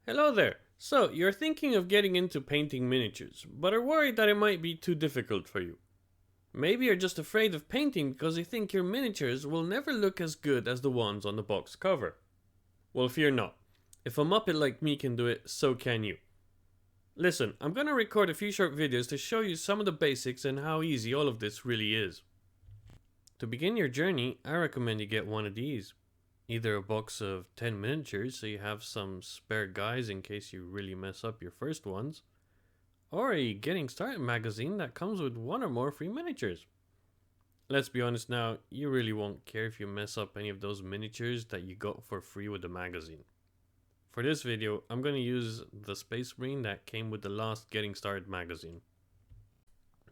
Hello there! So, you're thinking of getting into painting miniatures, but are worried that it might be too difficult for you. Maybe you're just afraid of painting because you think your miniatures will never look as good as the ones on the box cover. Well, fear not. If a Muppet like me can do it, so can you. Listen, I'm gonna record a few short videos to show you some of the basics and how easy all of this really is. To begin your journey, I recommend you get one of these. Either a box of 10 miniatures so you have some spare guys in case you really mess up your first ones, or a getting started magazine that comes with one or more free miniatures. Let's be honest now, you really won't care if you mess up any of those miniatures that you got for free with the magazine. For this video, I'm going to use the Space Marine that came with the last Getting Started magazine.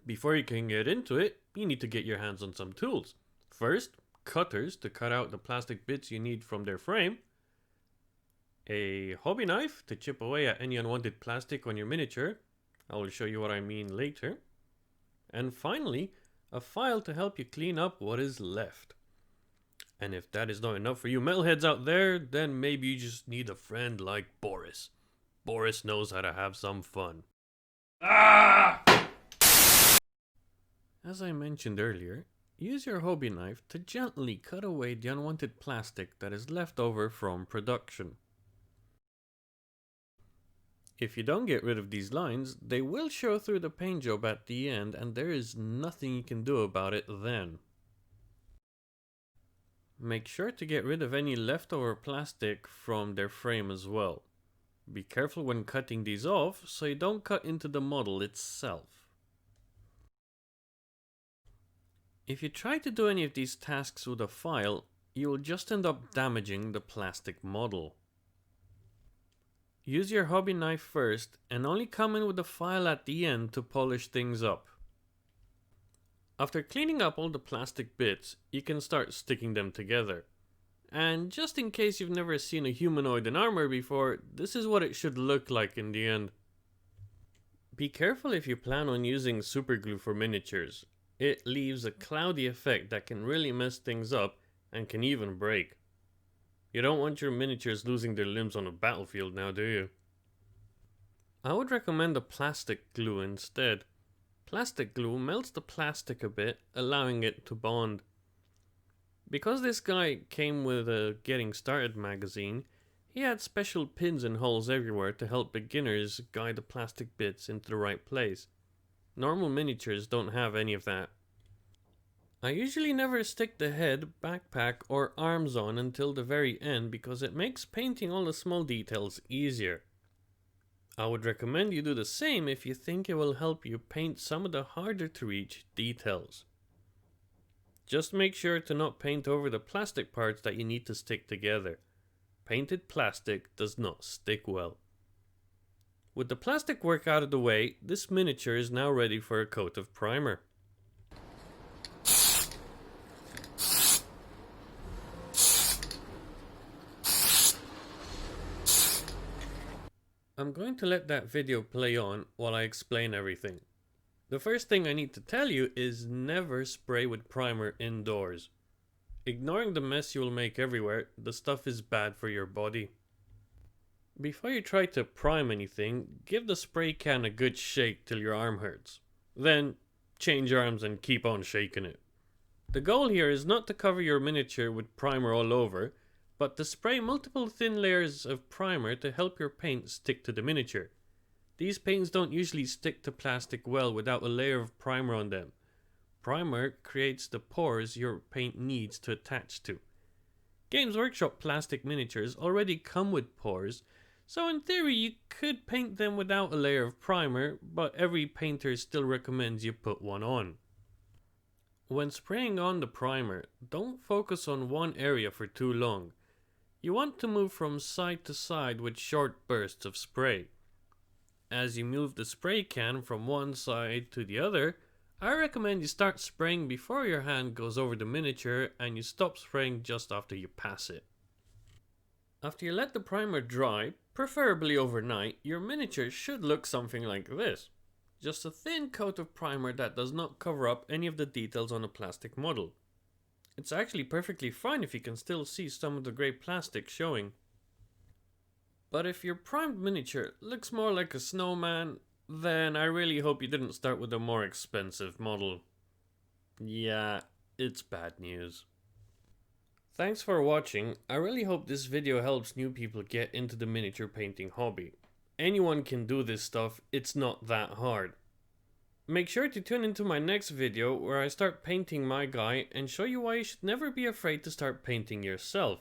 Before you can get into it, you need to get your hands on some tools. First, cutters to cut out the plastic bits you need from their frame, a hobby knife to chip away at any unwanted plastic on your miniature, I will show you what I mean later, and finally, a file to help you clean up what is left. And if that is not enough for you metalheads out there, then maybe you just need a friend like Boris. Boris knows how to have some fun. As I mentioned earlier, use your hobby knife to gently cut away the unwanted plastic that is left over from production. If you don't get rid of these lines, they will show through the paint job at the end and there is nothing you can do about it then. Make sure to get rid of any leftover plastic from their frame as well. Be careful when cutting these off so you don't cut into the model itself. If you try to do any of these tasks with a file, you will just end up damaging the plastic model. Use your hobby knife first and only come in with the file at the end to polish things up. After cleaning up all the plastic bits, you can start sticking them together. And just in case you've never seen a humanoid in armor before, this is what it should look like in the end. Be careful if you plan on using super glue for miniatures. It leaves a cloudy effect that can really mess things up and can even break. You don't want your miniatures losing their limbs on a battlefield now, do you? I would recommend a plastic glue instead. Plastic glue melts the plastic a bit, allowing it to bond. Because this guy came with a Getting Started magazine, he had special pins and holes everywhere to help beginners guide the plastic bits into the right place. Normal miniatures don't have any of that. I usually never stick the head, backpack or arms on until the very end because it makes painting all the small details easier. I would recommend you do the same if you think it will help you paint some of the harder to reach details. Just make sure to not paint over the plastic parts that you need to stick together. Painted plastic does not stick well. With the plastic work out of the way, this miniature is now ready for a coat of primer. I'm going to let that video play on while I explain everything. The first thing I need to tell you is never spray with primer indoors. Ignoring the mess you will make everywhere, the stuff is bad for your body. Before you try to prime anything, give the spray can a good shake till your arm hurts. Then, change arms and keep on shaking it. The goal here is not to cover your miniature with primer all over, but to spray multiple thin layers of primer to help your paint stick to the miniature. These paints don't usually stick to plastic well without a layer of primer on them. Primer creates the pores your paint needs to attach to. Games Workshop plastic miniatures already come with pores, so in theory you could paint them without a layer of primer, but every painter still recommends you put one on. When spraying on the primer, don't focus on one area for too long. You want to move from side to side with short bursts of spray. As you move the spray can from one side to the other, I recommend you start spraying before your hand goes over the miniature and you stop spraying just after you pass it. After you let the primer dry, preferably overnight, your miniature should look something like this. Just a thin coat of primer that does not cover up any of the details on a plastic model. It's actually perfectly fine if you can still see some of the grey plastic showing. But if your primed miniature looks more like a snowman, then I really hope you didn't start with a more expensive model. Yeah, it's bad news. Thanks for watching. I really hope this video helps new people get into the miniature painting hobby. Anyone can do this stuff, it's not that hard. Make sure to tune into my next video where I start painting my guy and show you why you should never be afraid to start painting yourself.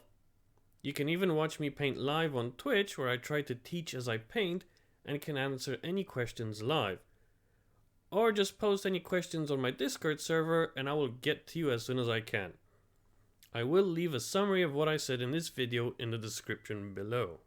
You can even watch me paint live on Twitch where I try to teach as I paint and can answer any questions live. Or just post any questions on my Discord server and I will get to you as soon as I can. I will leave a summary of what I said in this video in the description below.